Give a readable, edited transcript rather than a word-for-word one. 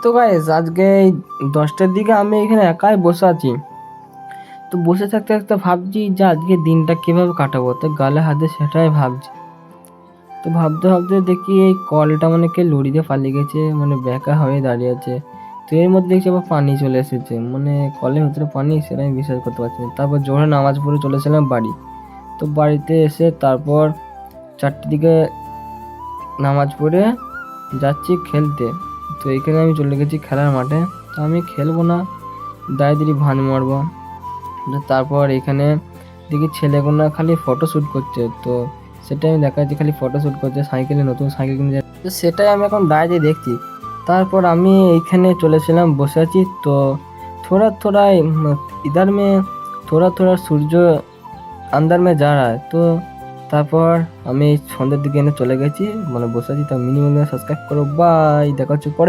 তো গাইস আজকে এই 10টার দিকে আমি এখানে একাই বসে আছি। তো বসে থাকতে থাকতে ভাবছি যে আজকে দিনটা কিভাবে কাটাবো, তো গালে হাতে সেটাই ভাবছি। তো ভাবতে ভাবতে দেখি এই কলটা মানে কে লড়ি দিয়ে পালিয়ে গেছে, মানে বেঁকা হয়ে দাঁড়িয়ে আছে। তো এর মধ্যে দেখছি আবার পানি চলে এসেছে, মানে কলের ভিতরে পানি, সেটা আমি বিশ্বাস করতে পারছি না। তারপর জোরে নামাজ পড়ে চলেছিলাম বাড়ি। তো বাড়িতে এসে তারপর 4টের দিকে নামাজ পড়ে যাচ্ছি খেলতে। তো এখানে আমি চলে গেছি খেলার মাঠে। তো আমি খেলবো না, দাঁড়িয়ে ভান মারবো। তো তারপর এখানে দেখি ছেলেগুলো খালি ফটো শ্যুট করছে। তো সেটাই আমি দেখাচ্ছি, খালি ফটো শ্যুট করছে, সাইকেলে নতুন সাইকেল কিনে যাচ্ছে। তো সেটাই আমি এখন দাঁড়িয়ে দেখছি। তারপর আমি এইখানে চলেছিলাম, বসে আছি। তো थोड़ा थोड़ा इधर में थोड़ा थोड़ा সূর্য अंदर में जा रहा है। তো তারপর আমি সন্ধ্যের দিকে এনে চলে গেছি, মানে বসে আছি। তা মিনিমাম সাবস্ক্রাইব করো, বাই, দেখা হচ্ছে পরে।